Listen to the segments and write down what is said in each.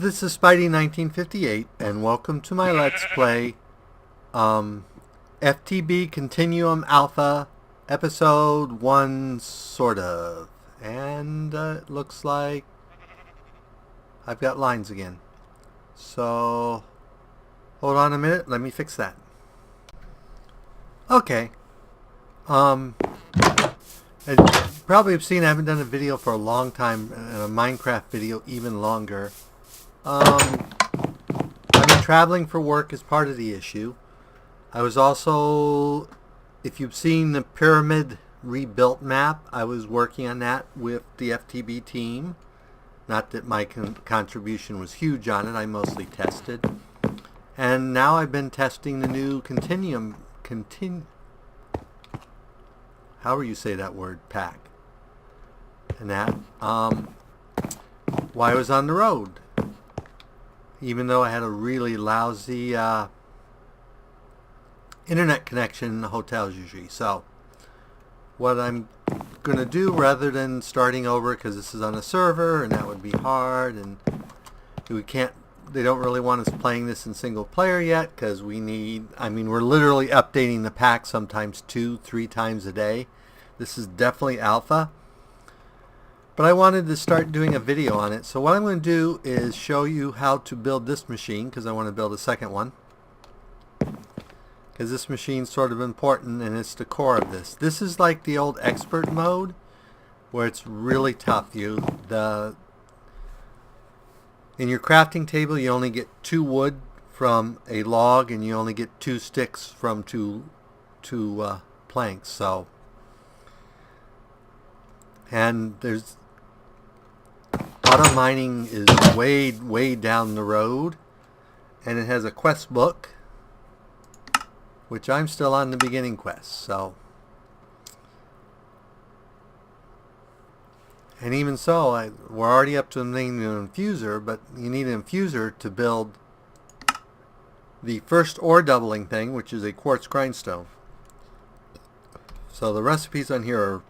this is Spidey1958, and welcome to my Let's Play FTB Continuum Alpha, Episode 1, sort of. And it looks like I've got lines again. So, hold on a minute, let me fix that. Okay. As you probably have seen, I haven't done a video for a long time, and a Minecraft video even longer. I've been traveling for work as part of the issue. I was also, if you've seen the pyramid rebuilt map, I was working on that with the FTB team. Not that my contribution was huge on it, I mostly tested. And now I've been testing the new however you say that word, pack. And that, while I was on the road. Even though I had a really lousy internet connection in the hotels usually. So, what I'm going to do, rather than starting over, because this is on a server, and that would be hard, and they don't really want us playing this in single player yet, because we're literally updating the pack sometimes 2-3 times a day. This is definitely alpha. But I wanted to start doing a video on it. So what I'm going to do is show you how to build this machine, because I want to build a second one. Because this machine's sort of important, and it's the core of this. This is like the old expert mode, where it's really tough. In your crafting table, you only get 2 wood from a log, and you only get 2 sticks from two planks. So, and there's auto mining is way down the road, and it has a quest book, which I'm still on the beginning quest. So, and even so, we're already up to the infuser, but you need an infuser to build the first ore doubling thing, which is a quartz grindstone. So the recipes on here are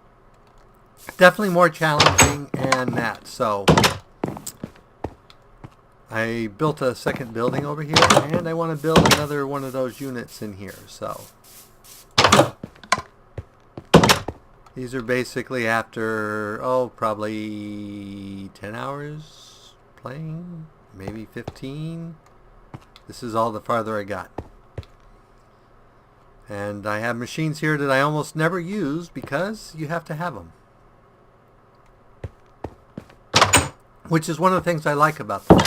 definitely more challenging and that. So I built a second building over here, and I want to build another one of those units in here. So these are basically after, probably 10 hours playing, maybe 15. This is all the farther I got. And I have machines here that I almost never use because you have to have them. Which is one of the things I like about them.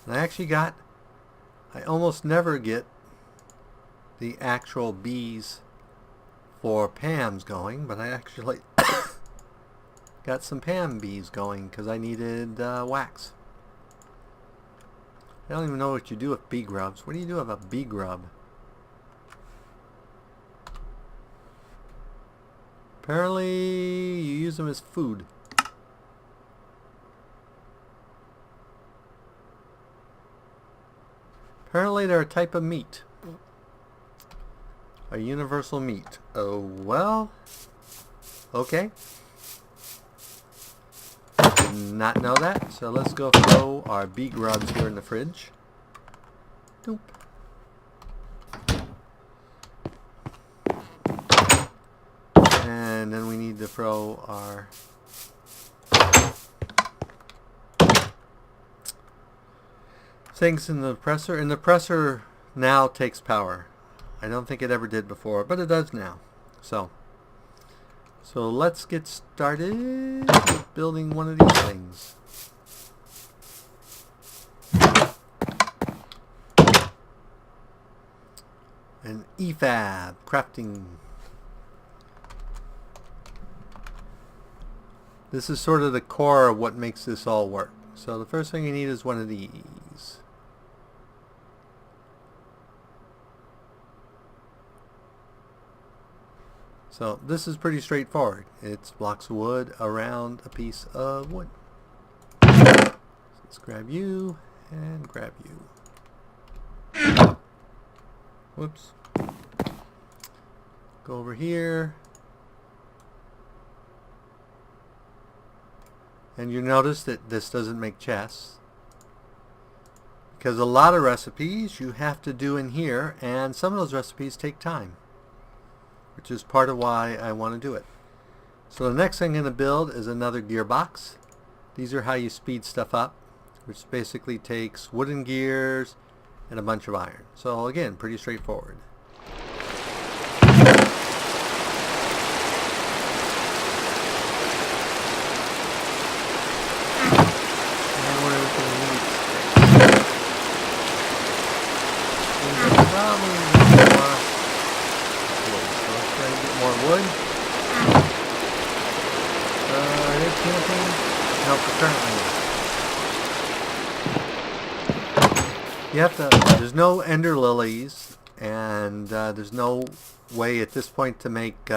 And I almost never get the actual bees for Pam's going, but I actually got some Pam bees going because I needed wax. I don't even know what you do with bee grubs. What do you do with a bee grub? Apparently you use them as food. Apparently they're a type of meat. A universal meat. Oh, well. Okay. Did not know that. So let's go throw our bee grubs here in the fridge. Doop. And then we need to throw our things in the presser. And the presser now takes power. I don't think it ever did before, but it does now. So let's get started with building one of these things. An EFAB crafting. This is sort of the core of what makes this all work. So the first thing you need is one of these. So this is pretty straightforward. It's blocks of wood around a piece of wood. So let's grab you and grab you. Whoops. Go over here. And you notice that this doesn't make chests, because a lot of recipes you have to do in here, and some of those recipes take time, which is part of why I want to do it. So the next thing I'm going to build is another gearbox. These are how you speed stuff up, which basically takes wooden gears and a bunch of iron. So again, pretty straightforward. You have to, there's no ender lilies, and there's no way at this point to make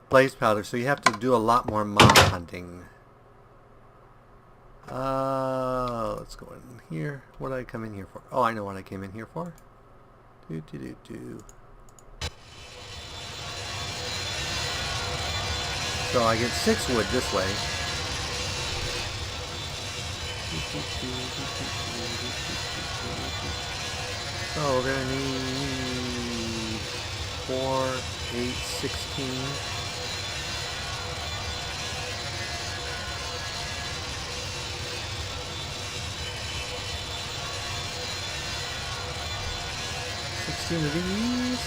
blaze powder, so you have to do a lot more mob hunting. Let's go in here. What did I come in here for? Oh, I know what I came in here for. So I get 6 wood this way. So we're going to need 4, 8, 16. Of these.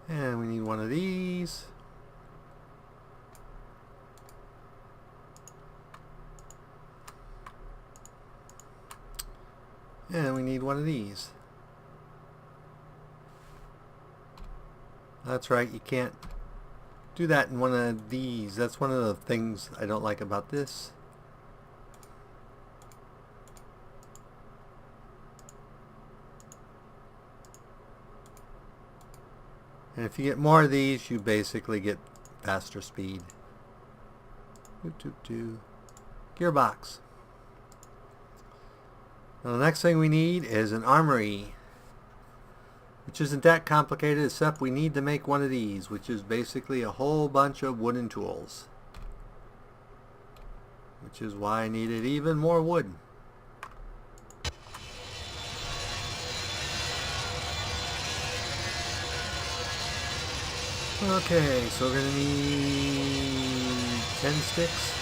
And we need one of these. And we need one of these. That's right, you can't do that in one of these. That's one of the things I don't like about this. And if you get more of these, you basically get faster speed. Gearbox. Now the next thing we need is an armory, which isn't that complicated, except we need to make one of these, which is basically a whole bunch of wooden tools, which is why I needed even more wood. Okay, so we're going to need 10 sticks.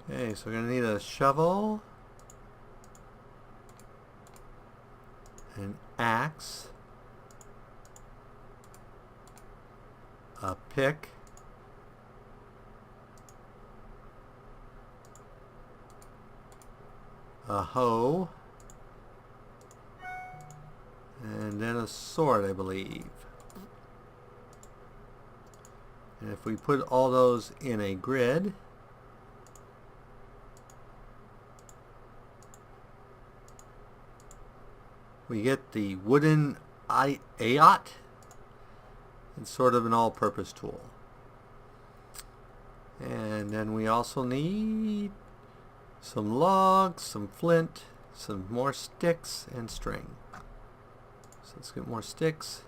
Okay, so we're going to need a shovel, an axe, a pick, a hoe, and then a sword, I believe. And if we put all those in a grid, we get the wooden ayat. It's sort of an all-purpose tool. And then we also need some logs, some flint, some more sticks, and string. So let's get more sticks.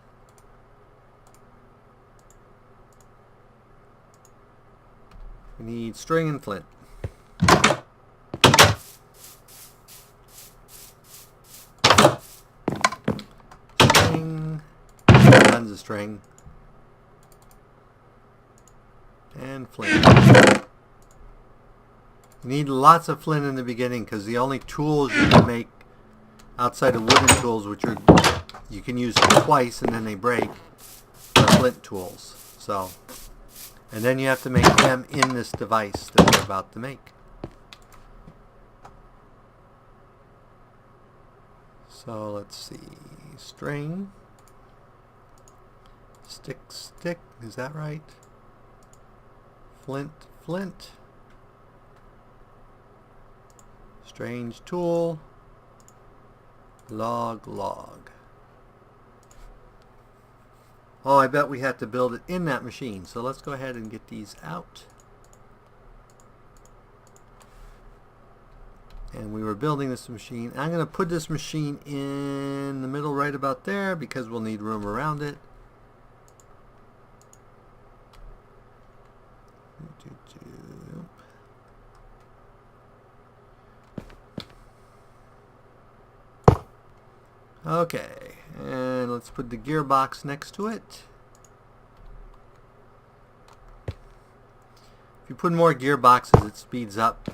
We need string and flint. String, tons of string. And flint. You need lots of flint in the beginning, because the only tools you can make outside of wooden tools, which are you can use twice and then they break, are flint tools. So, and then you have to make them in this device that we're about to make. So let's see, string, stick, stick, is that right? Flint, flint, strange tool, log. Oh, I bet we have to build it in that machine. So let's go ahead and get these out. And we were building this machine. I'm going to put this machine in the middle right about there because we'll need room around it. Okay, and let's put the gearbox next to it. If you put more gearboxes, it speeds up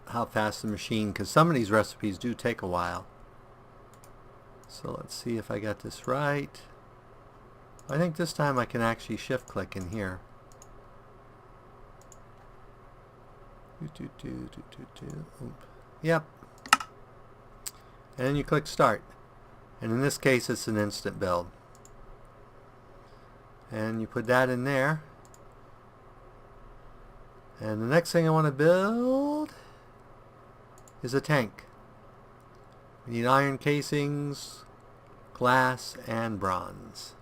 how fast the machine, because some of these recipes do take a while. So let's see if I got this right. I think this time I can actually shift click in here. Yep. And then you click start. And in this case it's an instant build. And you put that in there. And the next thing I want to build is a tank. We need iron casings, glass, and bronze.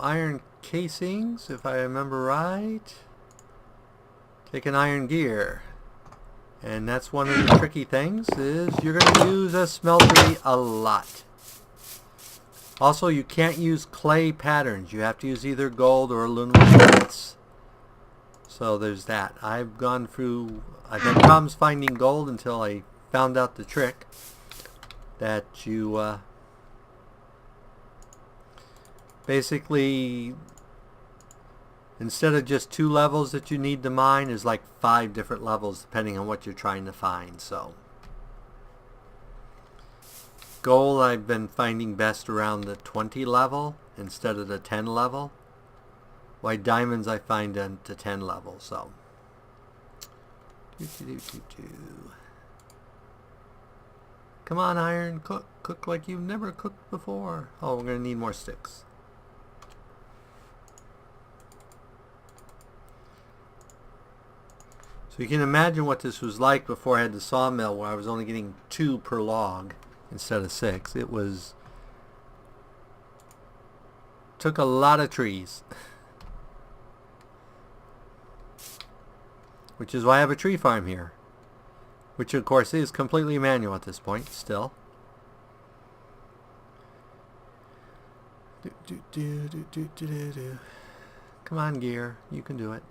Iron casings, if I remember right. Take an iron gear. And that's one of the tricky things, is you're going to use a smeltery a lot. Also, you can't use clay patterns. You have to use either gold or aluminum plates. So there's that. I've had problems finding gold until I found out the trick that you basically, instead of just 2 levels that you need to mine, there's like 5 different levels depending on what you're trying to find. So gold I've been finding best around the 20 level instead of the 10 level. While diamonds I find at the 10 level. So come on, iron, cook like you've never cooked before. Oh, we're gonna need more sticks. So you can imagine what this was like before I had the sawmill, where I was only getting 2 per log instead of 6. It took a lot of trees. Which is why I have a tree farm here. Which of course is completely manual at this point still. Come on, gear, you can do it.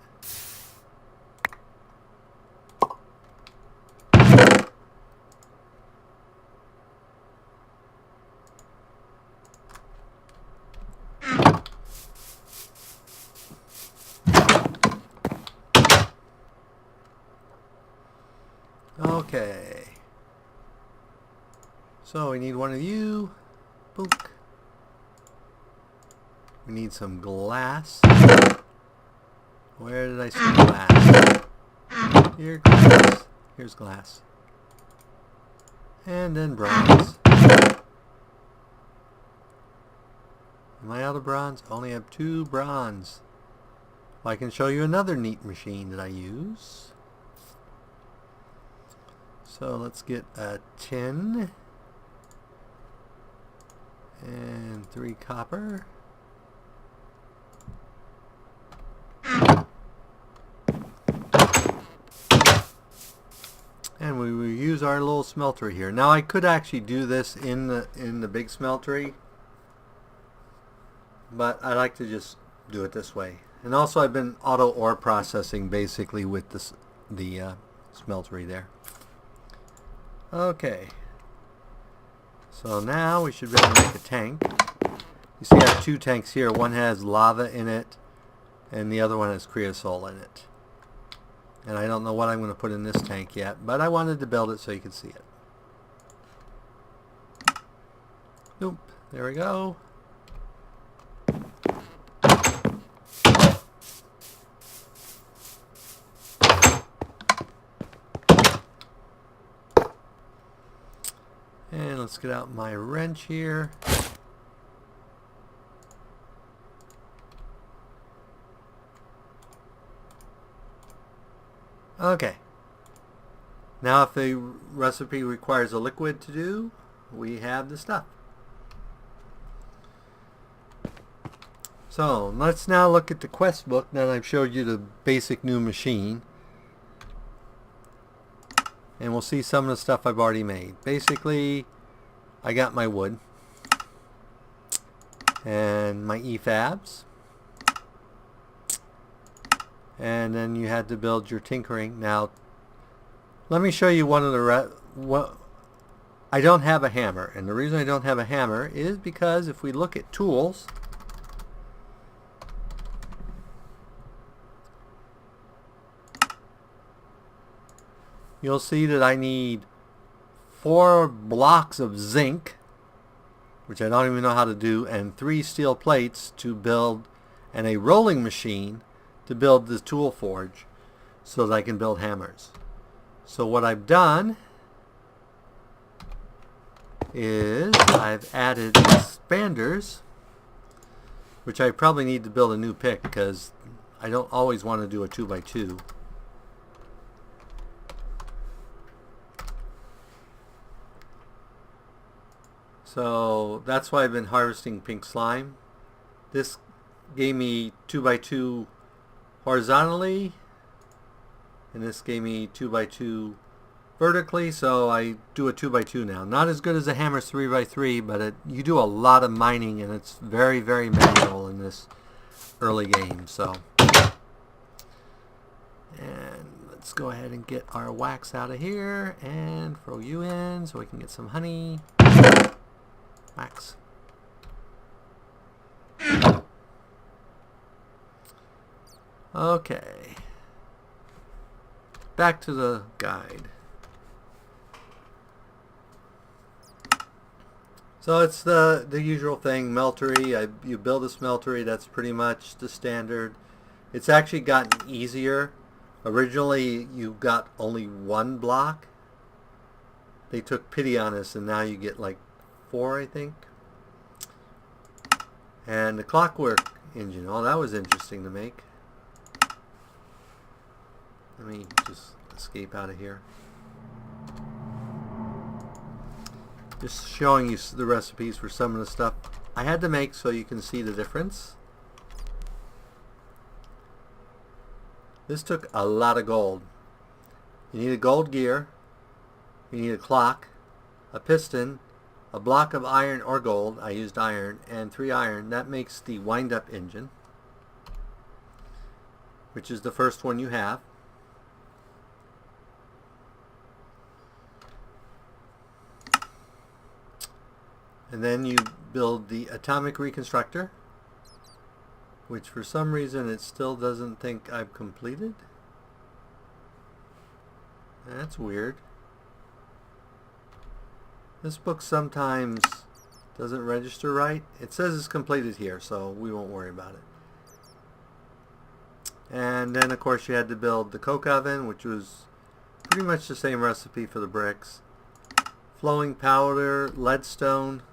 Okay. So we need one of you. Boop. We need some glass. Where did I see glass? Here, glass. Here's glass. And then bronze. Am I out of bronze? I only have 2 bronze. Well, I can show you another neat machine that I use. So let's get a tin and 3 copper. And we will use our little smelter here. Now I could actually do this in the big smeltery, but I like to just do it this way. And also I've been auto ore processing basically with this, the smeltery there. Okay, so now we should be able to make a tank. You see I have 2 tanks here. One has lava in it and the other one has creosote in it. And I don't know what I'm going to put in this tank yet, but I wanted to build it so you can see it. Nope. There we go. And let's get out my wrench here. Okay. Now if the recipe requires a liquid to do, we have the stuff. So let's now look at the quest book. Now that I've showed you the basic new machine. And we'll see some of the stuff I've already made. Basically, I got my wood and my EFABs. And then you had to build your tinkering. Now, let me show you one of the... I don't have a hammer. And the reason I don't have a hammer is because if we look at tools... you'll see that I need 4 blocks of zinc, which I don't even know how to do, and 3 steel plates to build, and a rolling machine to build the tool forge so that I can build hammers. So what I've done is I've added expanders, which I probably need to build a new pick because I don't always want to do a 2x2. So that's why I've been harvesting pink slime. This gave me 2x2 horizontally, and this gave me 2x2 vertically, so I do a 2x2 now. Not as good as a hammer's 3x3, but you do a lot of mining, and it's very, very manual in this early game. So, and let's go ahead and get our wax out of here and throw you in so we can get some honey. Wax. Okay. Back to the guide. So it's the usual thing, meltery. You build a smeltery, that's pretty much the standard. It's actually gotten easier. Originally you got only 1 block. They took pity on us and now you get like 4, I think. And the clockwork engine. Oh, that was interesting to make. Let me just escape out of here. Just showing you the recipes for some of the stuff I had to make so you can see the difference. This took a lot of gold. You need a gold gear. You need a clock, a piston, a block of iron or gold. I used iron, and 3 iron. That makes the wind-up engine, which is the first one you have. And then you build the atomic reconstructor, which for some reason it still doesn't think I've completed. That's weird. This book sometimes doesn't register right. It says it's completed here, so we won't worry about it. And then of course you had to build the coke oven, which was pretty much the same recipe for the bricks. Flowing powder, leadstone.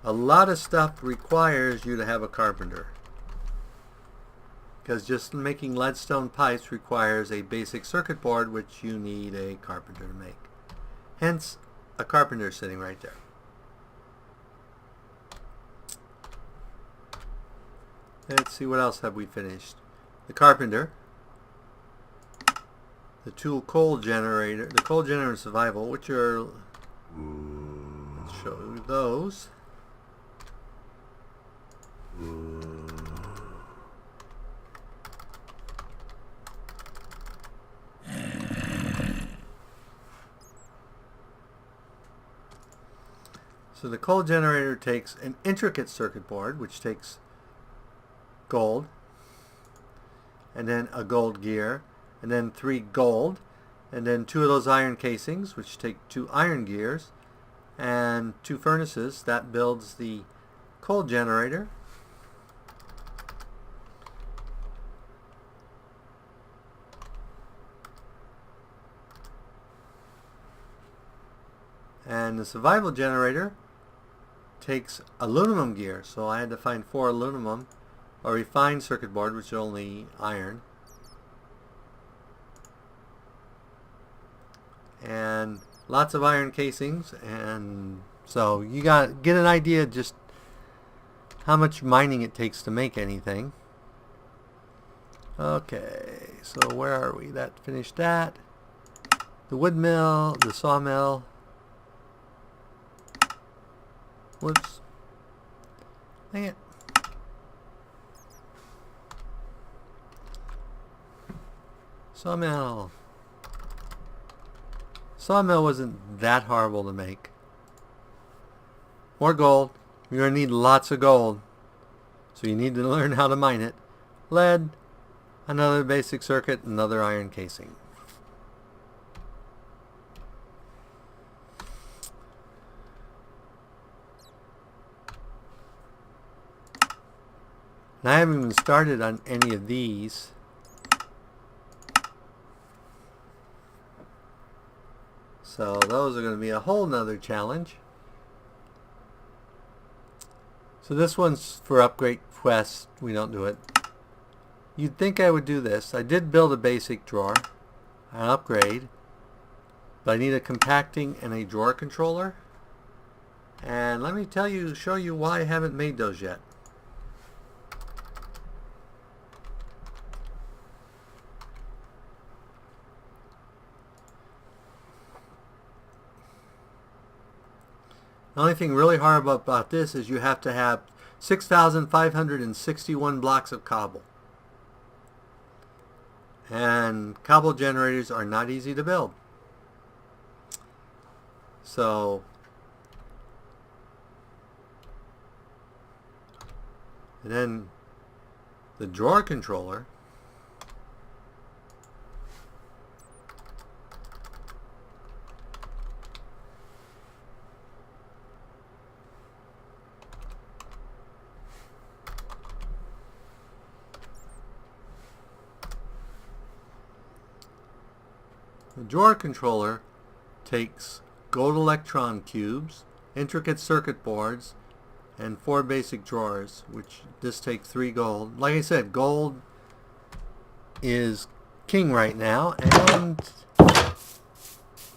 A lot of stuff requires you to have a carpenter, because just making leadstone pipes requires a basic circuit board, which you need a carpenter to make. Hence, a carpenter sitting right there. Let's see, what else have we finished? The carpenter, the tool coal generator, the coal generator and survival, which are, let's show you those. So the coal generator takes an intricate circuit board, which takes gold, and then a gold gear, and then 3 gold, and then 2 of those iron casings, which take 2 iron gears, and 2 furnaces. That builds the coal generator. And the survival generator takes aluminum gear, so I had to find 4 aluminum. A refined circuit board, which is only iron. And lots of iron casings, and so you got to get an idea just how much mining it takes to make anything. Okay, so where are we? That finished that. The wood mill, the sawmill. Whoops. Dang it. Sawmill. Sawmill wasn't that horrible to make. More gold. You're going to need lots of gold. So you need to learn how to mine it. Lead. Another basic circuit. Another iron casing. And I haven't even started on any of these. So those are going to be a whole nother challenge. So this one's for upgrade quest. We don't do it. You'd think I would do this. I did build a basic drawer, an upgrade, but I need a compacting and a drawer controller. And let me show you why I haven't made those yet. The only thing really hard about this is you have to have 6,561 blocks of cobble. And cobble generators are not easy to build. So, and then the drawer controller . The drawer controller takes gold electron cubes, intricate circuit boards, and 4 basic drawers, which this takes 3 gold. Like I said, gold is king right now, and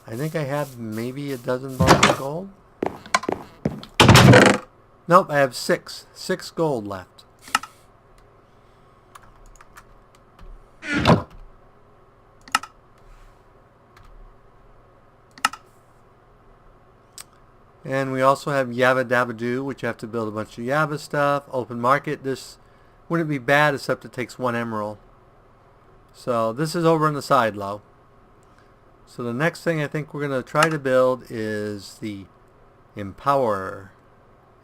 I think I have maybe a dozen bars of gold. Nope, I have 6 gold left. And we also have Yabba Dabba Doo, which you have to build a bunch of Yabba stuff. Open market. This wouldn't be bad, except it takes 1 emerald. So this is over on the side low. So the next thing I think we're going to try to build is the Empower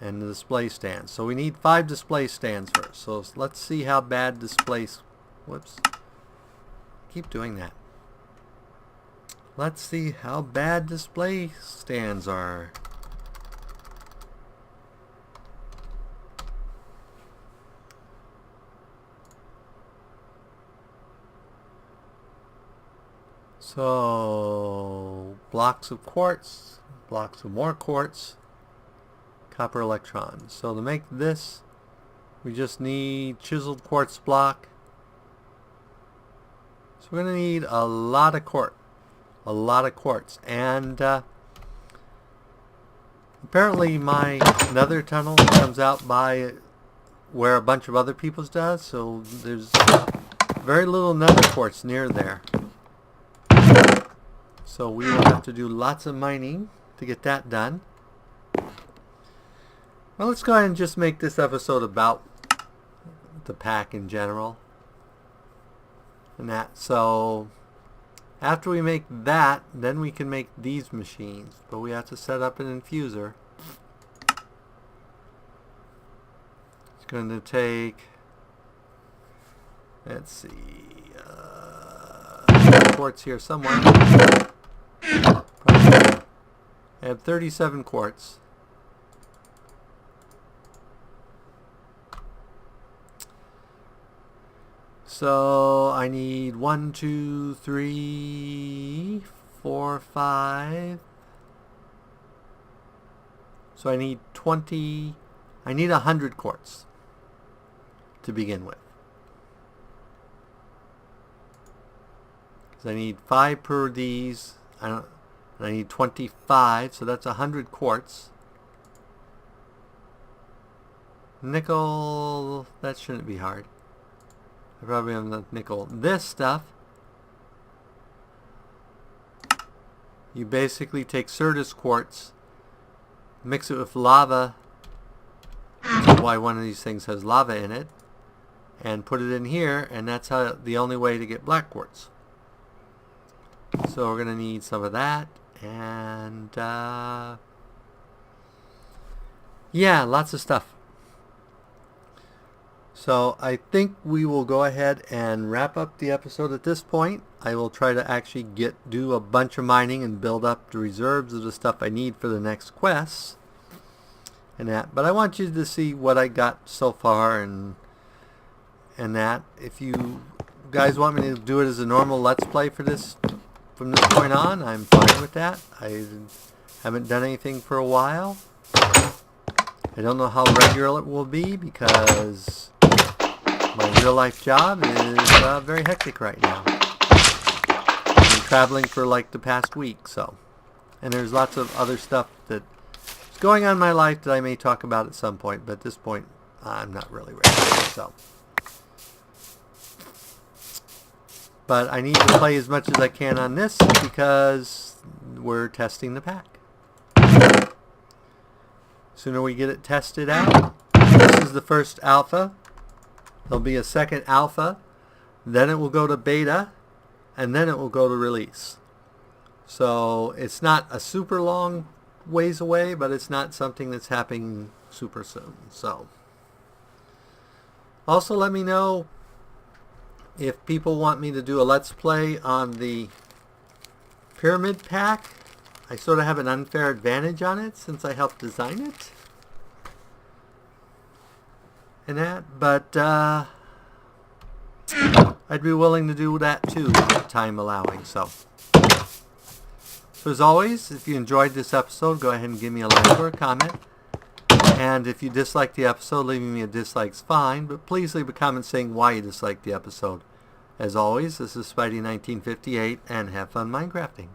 and the display stands. So we need 5 display stands first. So let's see how bad displays. Whoops. Keep doing that. Let's see how bad display stands are. So, blocks of quartz, blocks of more quartz, copper electrons. So to make this, we just need chiseled quartz block. So we're going to need a lot of quartz. And apparently my nether tunnel comes out by where a bunch of other people's does. So there's very little nether quartz near there. So we will have to do lots of mining to get that done. Well, let's go ahead and just make this episode about the pack in general. And that. So after we make that, then we can make these machines. But we have to set up an infuser. It's going to take, let's see, quartz here somewhere. Probably I have 37 quartz. So I need 1, 2, 3, 4, 5. So I need 20. I need 100 quartz to begin with. So I need 5 per these. And I need 25, so that's 100 quartz. Nickel, that shouldn't be hard. I probably have enough nickel. This stuff, you basically take Certus quartz, mix it with lava, that's why one of these things has lava in it, and put it in here, and that's how the only way to get black quartz. So we're going to need some of that, and yeah, lots of stuff. So I think we will go ahead and wrap up the episode at this point. I will try to actually do a bunch of mining and build up the reserves of the stuff I need for the next quests and that. But I want you to see what I got so far and that. If you guys want me to do it as a normal Let's Play from this point on, I'm fine with that. I haven't done anything for a while. I don't know how regular it will be because my real life job is very hectic right now. I've been traveling for like the past week, so. And there's lots of other stuff that's going on in my life that I may talk about at some point, but at this point I'm not really ready. So. But I need to play as much as I can on this because we're testing the pack. Sooner we get it tested out. This is the first alpha. There'll be a second alpha. Then it will go to beta. And then it will go to release. So it's not a super long ways away, but it's not something that's happening super soon. So also let me know if people want me to do a Let's Play on the Pyramid Pack. I sort of have an unfair advantage on it since I helped design it and that, but I'd be willing to do that too, time allowing. So as always, if you enjoyed this episode, go ahead and give me a like or a comment. And if you dislike the episode, leaving me a dislike's fine, but please leave a comment saying why you disliked the episode. As always, this is Spidey1958, and have fun Minecrafting.